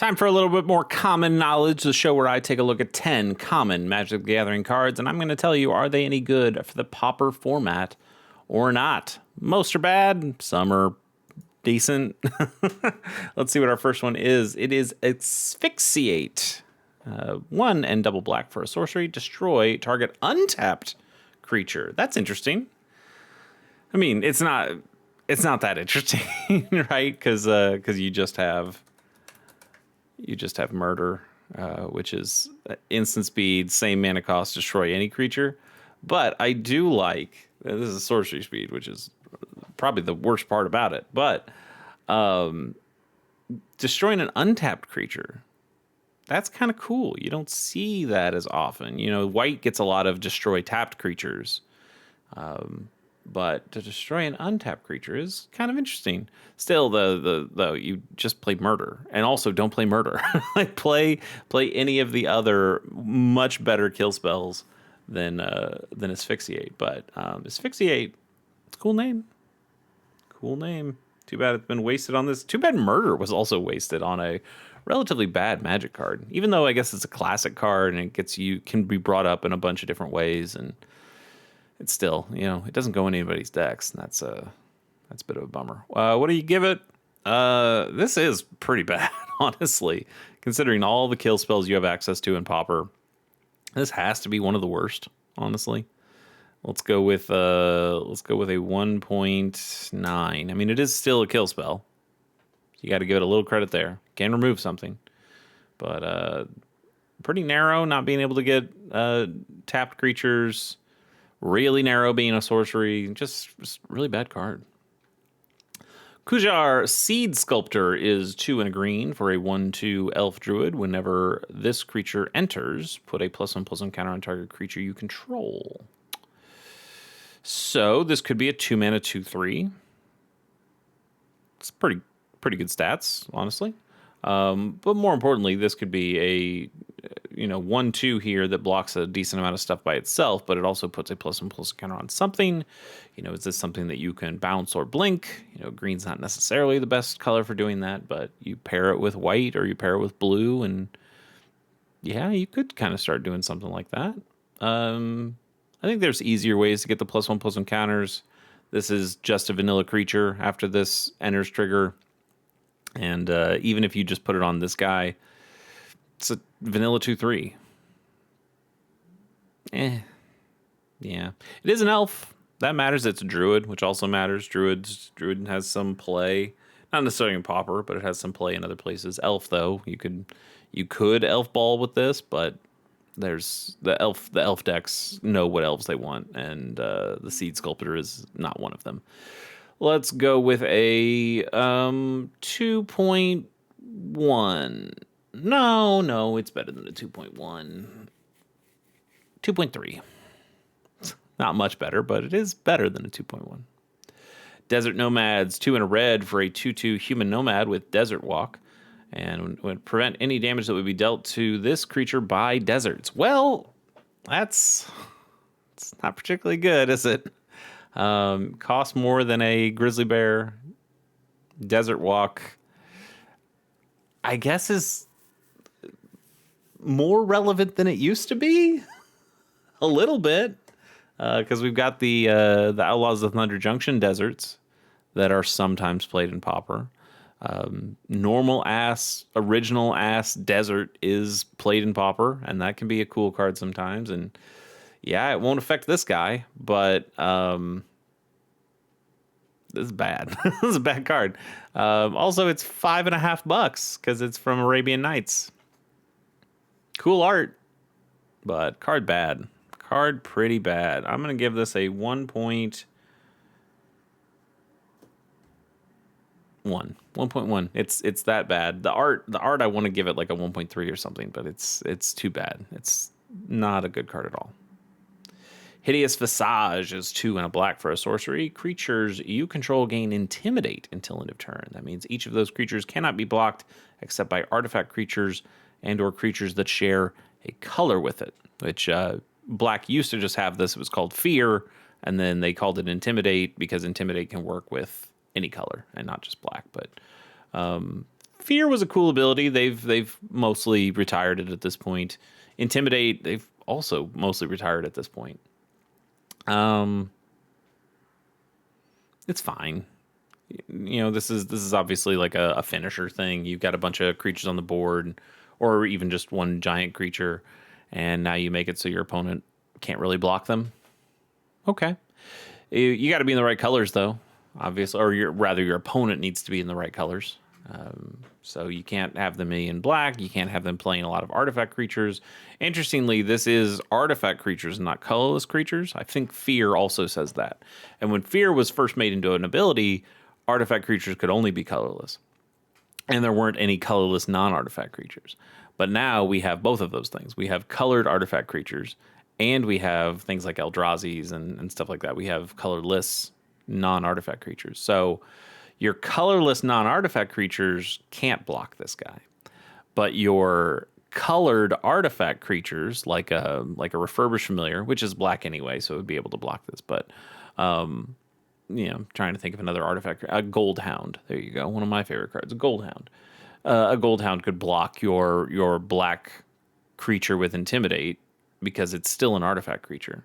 Time for a little bit more common knowledge, the show where I take a look at 10 common Magic the Gathering cards, and I'm going to tell you, are they any good for the Pauper format or not? Most are bad, some are decent. Let's see what our first one is. It is Asphyxiate. 1 and double black for a sorcery. Destroy target untapped creature. That's interesting. I mean, it's not that interesting, right? Because you just have murder, which is instant speed, same mana cost, destroy any creature. But I do like, this is sorcery speed, which is probably the worst part about it. But destroying an untapped creature, that's kind of cool. You don't see that as often. You know, white gets a lot of destroy tapped creatures. But to destroy an untapped creature is kind of interesting. Still, though, you just play murder, and also don't play murder. Like play any of the other much better kill spells than Asphyxiate. But Asphyxiate, it's a cool name. Cool name. Too bad it's been wasted on this. Too bad murder was also wasted on a relatively bad Magic card. Even though I guess it's a classic card and can be brought up in a bunch of different ways, and it's still, it doesn't go in anybody's decks. And that's a bit of a bummer. What do you give it? This is pretty bad, honestly, considering all the kill spells you have access to in Pauper. This has to be one of the worst, honestly. Let's go with a 1.9. I mean, it is still a kill spell. You got to give it a little credit there. Can remove something, but pretty narrow. Not being able to get tapped creatures. Really narrow being a sorcery. Just really bad card. Kujar Seed Sculptor is 2 and a green for a 1/2 elf druid. Whenever this creature enters, put a +1/+1 counter on target creature you control. So this could be a 2-mana 2/3. It's pretty good stats, honestly. But more importantly, this could be a 1/2 here that blocks a decent amount of stuff by itself, but it also puts a +1/+1 counter on something. Is this something that you can bounce or blink? Green's not necessarily the best color for doing that, but you pair it with white or you pair it with blue, and yeah, you could kind of start doing something like that. I think there's easier ways to get the +1/+1 counters. This is just a vanilla creature after this enters trigger. And even if you just put it on this guy, it's a vanilla 2/3. Yeah. It is an elf. That matters. It's a druid, which also matters. Druid has some play. Not necessarily in Pauper, but it has some play in other places. Elf, though, you could elf ball with this, but there's the elf decks know what elves they want, and the Seed Sculptor is not one of them. Let's go with a 2.1. No, it's better than a 2.1. 2.3. Not much better, but it is better than a 2.1. Desert Nomads, 2 and a red for a 2/2 human nomad with Desert Walk, and would prevent any damage that would be dealt to this creature by deserts. Well, it's not particularly good, is it? Costs more than a grizzly bear. Desert Walk, I guess, is more relevant than it used to be. A little bit, because we've got the Outlaws of Thunder Junction deserts that are sometimes played in Pauper. Normal ass, original ass desert is played in Pauper, and that can be a cool card sometimes. And yeah, it won't affect this guy, but this is bad. This is a bad card. Also, it's $5.50 because it's from Arabian Nights. Cool art, but card bad. Card pretty bad. I'm gonna give this a 1.1. 1.1. It's that bad. The art I want to give it like a 1.3 or something, but it's too bad. It's not a good card at all. Hideous Visage is 2 and a black for a sorcery. Creatures you control gain Intimidate until end of turn. That means each of those creatures cannot be blocked except by artifact creatures and or creatures that share a color with it, which black used to just have this. It was called Fear, and then they called it Intimidate because Intimidate can work with any color and not just black. But Fear was a cool ability. They've mostly retired it at this point. Intimidate, they've also mostly retired at this point. It's fine. This is obviously like a finisher thing. You've got a bunch of creatures on the board, or even just one giant creature, and now you make it so your opponent can't really block them. Okay. You got to be in the right colors, though, obviously, or your opponent needs to be in the right colors. So you can't have them in black. You can't have them playing a lot of artifact creatures. Interestingly, this is artifact creatures, not colorless creatures. I think Fear also says that. And when Fear was first made into an ability, artifact creatures could only be colorless. And there weren't any colorless non-artifact creatures. But now we have both of those things. We have colored artifact creatures, and we have things like Eldrazi's and stuff like that. We have colorless non-artifact creatures. So your colorless non-artifact creatures can't block this guy. But your colored artifact creatures, like a refurbished familiar, which is black anyway, so it would be able to block this. But trying to think of another artifact. A Gold Hound. There you go. One of my favorite cards. A Gold Hound. A Gold Hound could block your black creature with Intimidate because it's still an artifact creature.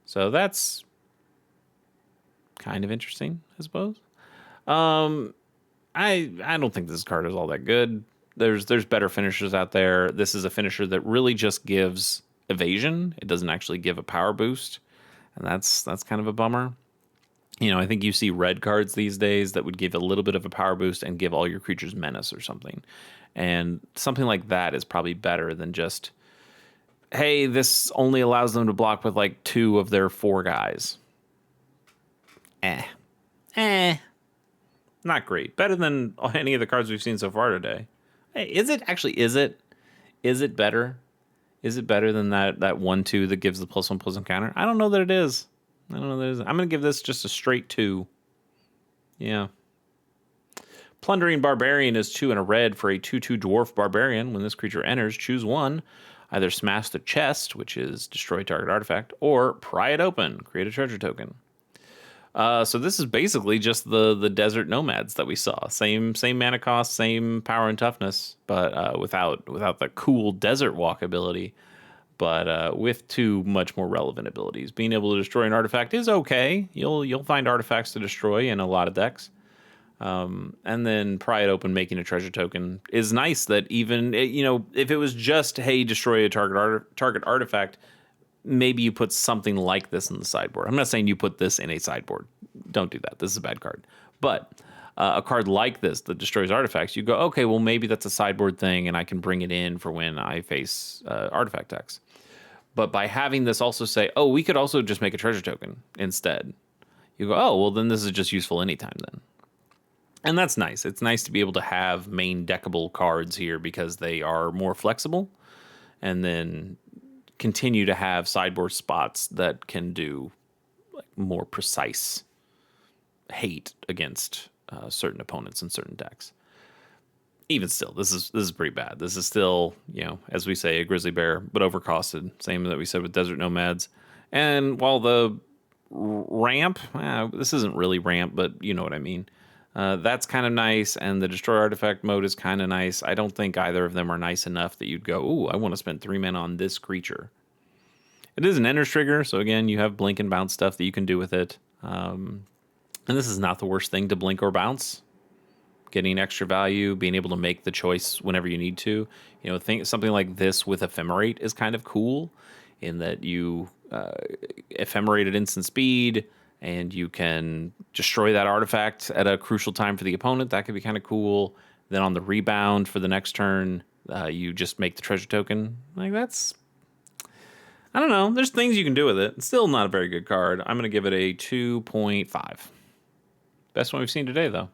So that's kind of interesting, I suppose. I don't think this card is all that good. There's better finishers out there. This is a finisher that really just gives evasion. It doesn't actually give a power boost, and that's kind of a bummer. I think you see red cards these days that would give a little bit of a power boost and give all your creatures menace or something. And something like that is probably better than just, hey, this only allows them to block with like 2 of their 4 guys. Not great. Better than any of the cards we've seen so far today. Hey, is it better? Is it better than that 1/2 that gives the +1/+1 counter? I don't know that it is. I'm going to give this just a straight 2. Yeah. Plundering Barbarian is 2 and a red for a 2/2 dwarf barbarian. When this creature enters, choose 1. Either smash the chest, which is destroy target artifact, or pry it open, create a treasure token. So this is basically just the desert nomads that we saw. Same mana cost, same power and toughness, but without the cool desert walk ability. But with 2 much more relevant abilities. Being able to destroy an artifact is okay. You'll find artifacts to destroy in a lot of decks. And then pry it open, making a treasure token is nice. That even if it was just, hey, destroy a target artifact, maybe you put something like this in the sideboard. I'm not saying you put this in a sideboard. Don't do that. This is a bad card. But a card like this that destroys artifacts, you go, okay, well, maybe that's a sideboard thing, and I can bring it in for when I face artifact decks. But by having this also say, oh, we could also just make a treasure token instead. You go, oh, well, then this is just useful anytime then. And that's nice. It's nice to be able to have main deckable cards here because they are more flexible. And then continue to have sideboard spots that can do like more precise hate against certain opponents in certain decks. Even still, this is pretty bad. This is still, as we say, a grizzly bear, but overcosted. Same that we said with Desert Nomads. And while the ramp, this isn't really ramp, but you know what I mean. That's kind of nice, and the Destroy Artifact mode is kind of nice. I don't think either of them are nice enough that you'd go, ooh, I want to spend 3 mana on this creature. It is an Ender's Trigger, so again, you have blink and bounce stuff that you can do with it. And this is not the worst thing to blink or bounce. Getting extra value, being able to make the choice whenever you need to. Something like this with Ephemerate is kind of cool in that you ephemerate at instant speed, and you can destroy that artifact at a crucial time for the opponent. That could be kind of cool. Then on the rebound for the next turn, you just make the treasure token. Like, that's... I don't know. There's things you can do with it. It's still not a very good card. I'm going to give it a 2.5. Best one we've seen today, though.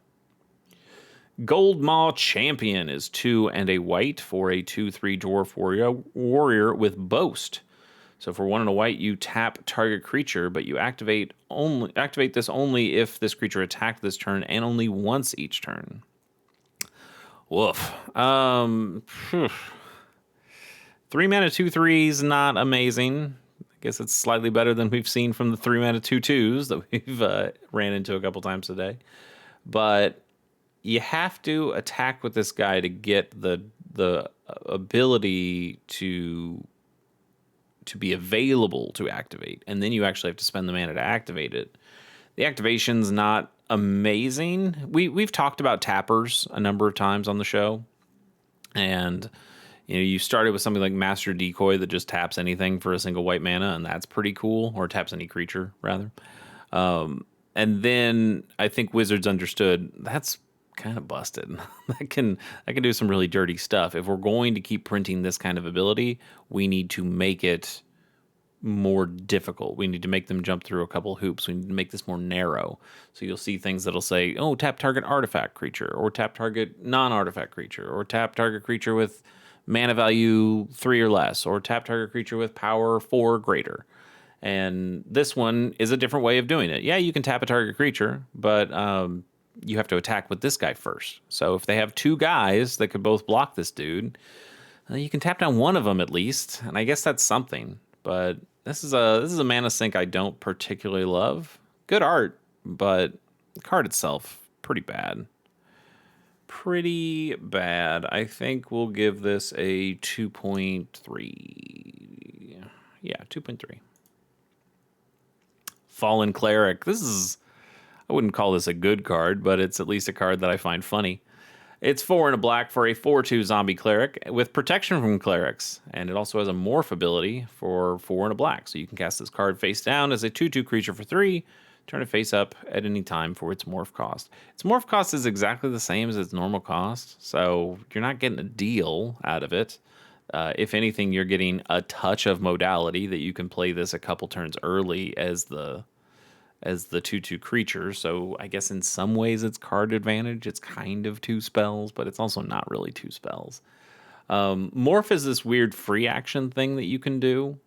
Gold Maw Champion is 2 and a white for a 2/3 dwarf warrior with Boast. So for 1 and a white, you tap target creature, but you activate this only if this creature attacked this turn and only once each turn. Woof. 3 mana 2/3s, not amazing. I guess it's slightly better than we've seen from the 3 mana 2/2s that we've ran into a couple times today. But you have to attack with this guy to get the ability to be available to activate, and then you actually have to spend the mana to activate it. The activation's not amazing. We've talked about tappers a number of times on the show, and you started with something like Master Decoy that just taps anything for a single white mana, and that's pretty cool, or taps any creature rather. And then I think Wizards understood that's kind of busted. that can do some really dirty stuff. If we're going to keep printing this kind of ability, we need to make it more difficult. We need to make them jump through a couple hoops. We need to make this more narrow. So you'll see things that'll say, oh, tap target artifact creature, or tap target non-artifact creature, or tap target creature with mana value 3 or less, or tap target creature with power 4 or greater. And this one is a different way of doing it. Yeah, you can tap a target creature, but you have to attack with this guy first. So if they have 2 guys that could both block this dude, you can tap down one of them at least, and I guess that's something. But this is a mana sink I don't particularly love. Good art, but the card itself pretty bad. Pretty bad. I think we'll give this a 2.3. Yeah, 2.3. Fallen Cleric. I wouldn't call this a good card, but it's at least a card that I find funny. It's 4 and a black for a 4/2 zombie cleric with protection from clerics, and it also has a morph ability for 4 and a black. So you can cast this card face down as a 2/2 creature for 3, turn it face up at any time for its morph cost. Its morph cost is exactly the same as its normal cost, so you're not getting a deal out of it. If anything, you're getting a touch of modality that you can play this a couple turns early as the 2/2 creature. So I guess in some ways it's card advantage. It's kind of 2 spells, but it's also not really 2 spells. Morph is this weird free action thing that you can do.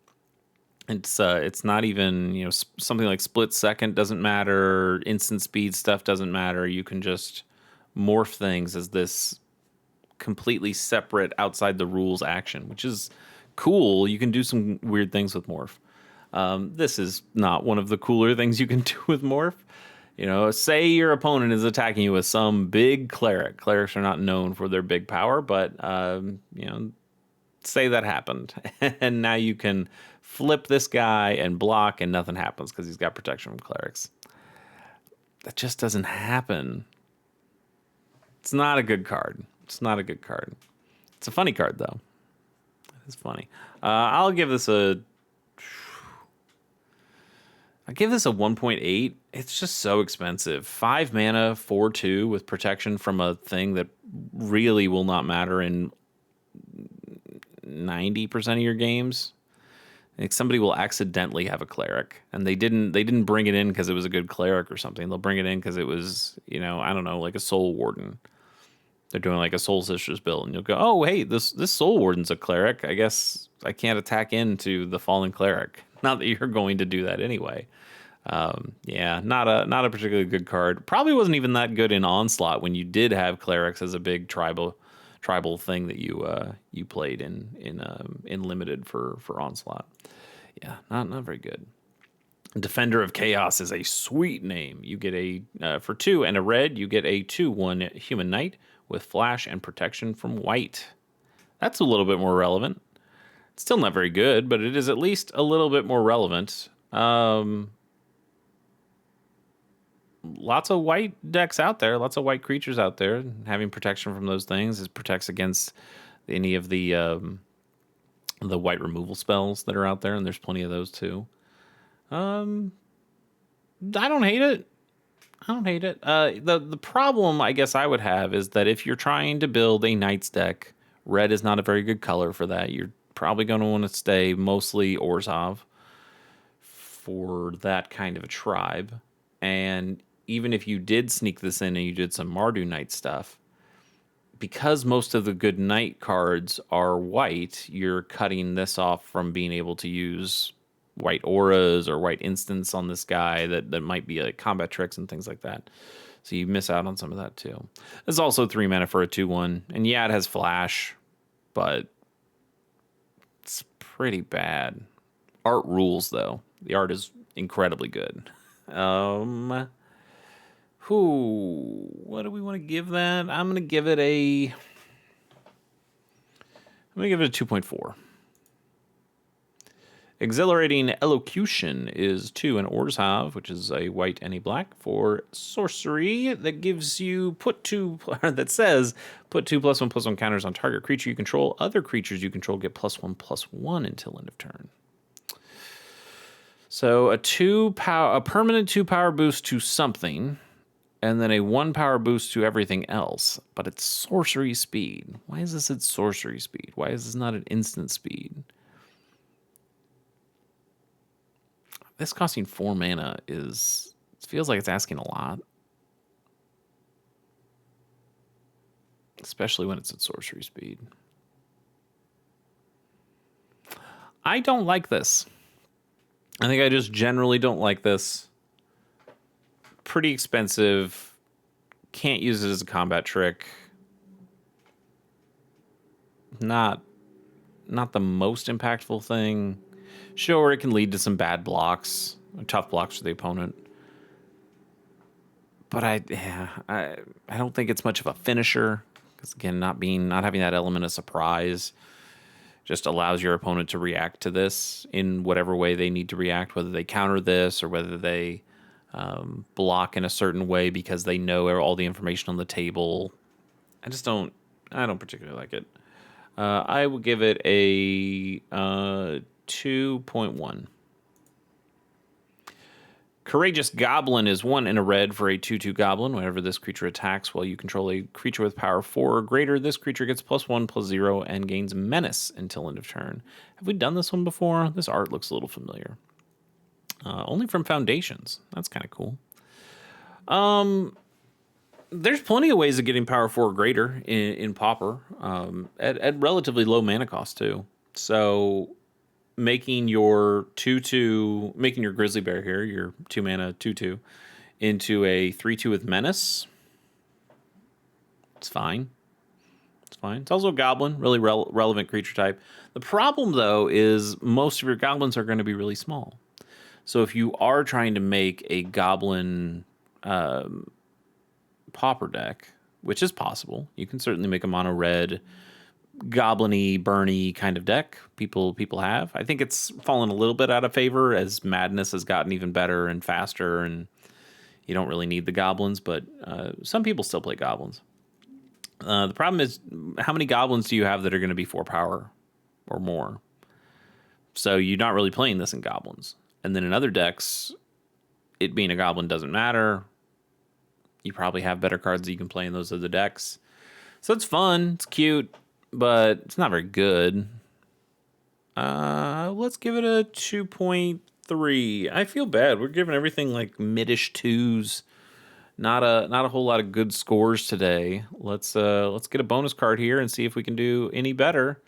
It's not even, something like split second doesn't matter. Instant speed stuff doesn't matter. You can just morph things as this completely separate outside the rules action, which is cool. You can do some weird things with morph. This is not one of the cooler things you can do with morph. Say your opponent is attacking you with some big cleric. Clerics are not known for their big power, but say that happened, and now you can flip this guy and block, and nothing happens because he's got protection from clerics. That just doesn't happen. It's not a good card. It's not a good card. It's a funny card, though. It's funny. I'll give this a 1.8. It's just so expensive. 5 mana, 4/2 with protection from a thing that really will not matter in 90% of your games. Like somebody will accidentally have a cleric, and they didn't bring it in because it was a good cleric or something. They'll bring it in because it was, I don't know, like a Soul Warden. They're doing like a Soul Sisters build, and you'll go, oh, hey, this Soul Warden's a cleric. I guess I can't attack into the Fallen Cleric. Not that you're going to do that anyway. Not a particularly good card. Probably wasn't even that good in Onslaught when you did have clerics as a big tribal thing that you played in limited for Onslaught. Yeah, not very good. Defender of Chaos is a sweet name. You get for 2 and a red, you get a 2/1 human knight with flash and protection from white. That's a little bit more relevant. It's still not very good, but it is at least a little bit more relevant. Lots of white decks out there, lots of white creatures out there. Having protection from those things, it protects against any of the white removal spells that are out there, and there's plenty of those too. I don't hate it. The problem I guess I would have is that if you're trying to build a Knights deck, red is not a very good color for that. You're probably going to want to stay mostly Orzhov for that kind of a tribe. And even if you did sneak this in and you did some Mardu Knight stuff, because most of the good Knight cards are white, you're cutting this off from being able to use white auras or white instants on this guy that might be like combat tricks and things like that. So you miss out on some of that too. There's also 3 mana for a 2/1. And yeah, it has flash, but it's pretty bad. Art rules though. The art is incredibly good. What do we want to give that? I'm gonna give it a 2.4. Exhilarating Elocution is 2 in Orzhov, which is a white and a black for sorcery that gives you that says put 2+1/+1 counters on target creature you control. Other creatures you control get +1/+1 until end of turn. So a permanent 2 power boost to something, and then a 1 power boost to everything else. But it's sorcery speed. Why is this at sorcery speed? Why is this not at instant speed? This costing 4 mana feels like it's asking a lot. Especially when it's at sorcery speed. I don't like this. I think I just generally don't like this. Pretty expensive. Can't use it as a combat trick. Not the most impactful thing. Sure, it can lead to some bad blocks, tough blocks for the opponent. But I don't think it's much of a finisher. Because again, not having that element of surprise just allows your opponent to react to this in whatever way they need to react, whether they counter this or whether they block in a certain way because they know all the information on the table. I don't particularly like it. I will give it a 2.1. Courageous Goblin is 1 in a red for a 2/2 goblin. Whenever this creature attacks while you control a creature with power 4 or greater, this creature gets +1/+0 and gains menace until end of turn. Have we done this one before? This art looks a little familiar. Only from Foundations. That's kind of cool. There's plenty of ways of getting power 4 or greater in Pauper at relatively low mana cost too. So making your 2/2, making your Grizzly Bear here, your 2 mana 2/2, into a 3/2 with menace. It's fine. It's also a goblin, really relevant creature type. The problem though is most of your goblins are going to be really small. So if you are trying to make a goblin Pauper deck, which is possible, you can certainly make a mono red goblin-y, burny kind of deck. People have. I think it's fallen a little bit out of favor as Madness has gotten even better and faster, and you don't really need the goblins, but some people still play goblins. The problem is, how many goblins do you have that are going to be 4 power or more? So you're not really playing this in goblins. And then in other decks, it being a goblin doesn't matter. You probably have better cards that you can play in those other decks. So it's fun, it's cute, but it's not very good. Let's give it a 2.3. I feel bad. We're giving everything like mid-ish 2s. Not a whole lot of good scores today. Let's get a bonus card here and see if we can do any better.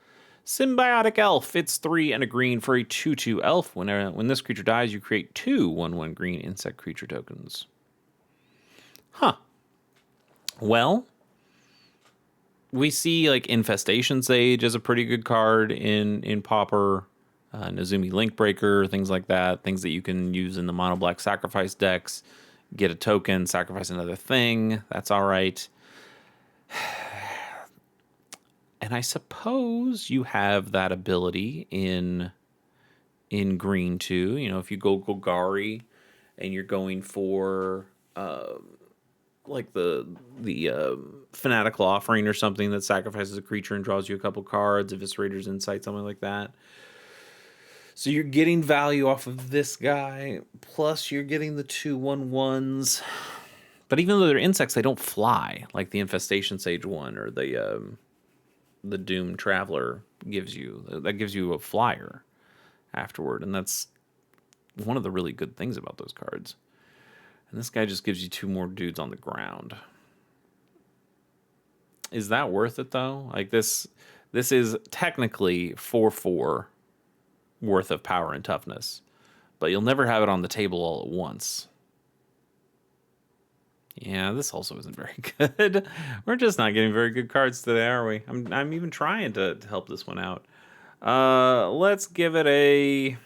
Symbiotic Elf. It's 3 and a green for a 2/2 elf. When this creature dies, you create 2 1/1 green insect creature tokens. Huh. Well, we see like Infestation Sage as a pretty good card in Pauper, Nezumi Linkbreaker, things like that. Things that you can use in the mono black sacrifice decks. Get a token, sacrifice another thing. That's all right. And I suppose you have that ability in green too. You know, if you go Golgari and you're going for like the Fanatical Offering or something that sacrifices a creature and draws you a couple cards, Eviscerator's Insight, something like that. So you're getting value off of this guy, plus you're getting the 2 1/1s. But even though they're insects, they don't fly like the Infestation Sage one or the Doom Traveler gives you. That gives you a flyer afterward, and that's one of the really good things about those cards. And this guy just gives you 2 more dudes on the ground. Is that worth it though? Like this is technically 4/4 worth of power and toughness, but you'll never have it on the table all at once. Yeah, this also isn't very good. We're just not getting very good cards today, are we? I'm even trying to help this one out. Let's give it a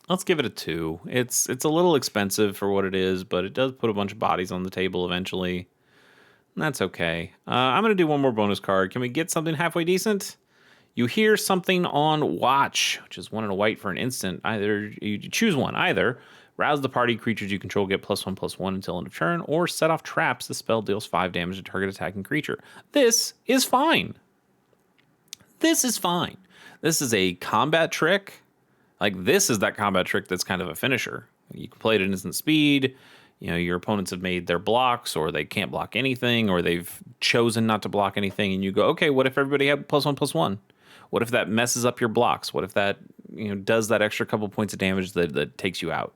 Let's give it a 2. It's a little expensive for what it is, but it does put a bunch of bodies on the table eventually. That's okay. I'm going to do one more bonus card. Can we get something halfway decent? You hear something on watch, which is 1 and a white for an instant. Either you choose one. Either rouse the party creatures you control get +1/+1 until end of turn, or set off traps. The spell deals 5 damage to target attacking creature. This is fine. This is fine. This is a combat trick. Like, this is that combat trick that's kind of a finisher. You can play it at instant speed. You know, your opponents have made their blocks, or they can't block anything, or they've chosen not to block anything, and you go, okay, what if everybody had +1/+1? What if that messes up your blocks? What if that, you know, does that extra couple points of damage that takes you out?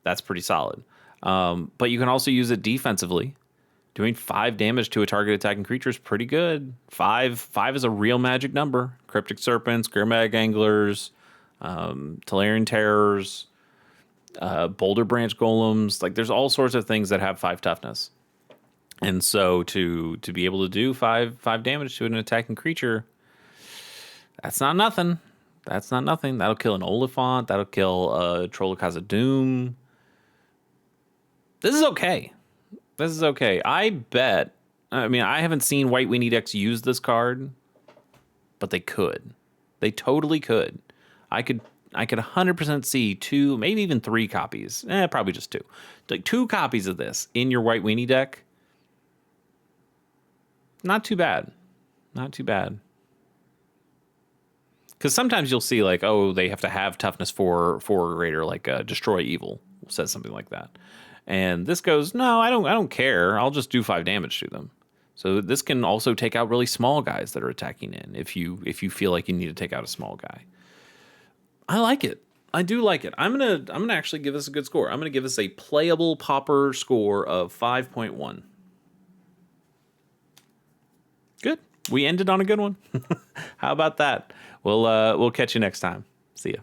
That's pretty solid. But you can also use it defensively. Doing 5 damage to a target attacking creature is pretty good. Five is a real magic number. Cryptic Serpents, Grimag Anglers, Talarian Terrors, Boulder Branch Golems. Like, there's all sorts of things that have 5 toughness. And so to be able to do 5 damage to an attacking creature, that's not nothing. That's not nothing. That'll kill an Oliphant. That'll kill Troll of Khazad-dûm. This is okay. This is okay. I bet. I mean, I haven't seen White Weenie decks use this card, but they could. They totally could. I could 100% see 2, maybe even 3 copies. Probably just 2. Like 2 copies of this in your White Weenie deck. Not too bad. Not too bad. Because sometimes you'll see, like, oh, they have to have toughness 4 or greater, like Destroy Evil says something like that. And this goes, no, I don't care. I'll just do 5 damage to them. So this can also take out really small guys that are attacking in if you feel like you need to take out a small guy. I like it. I do like it. I'm gonna actually give this a good score. I'm gonna give this a playable Pauper score of 5.1. Good. We ended on a good one. How about that? We'll catch you next time. See ya.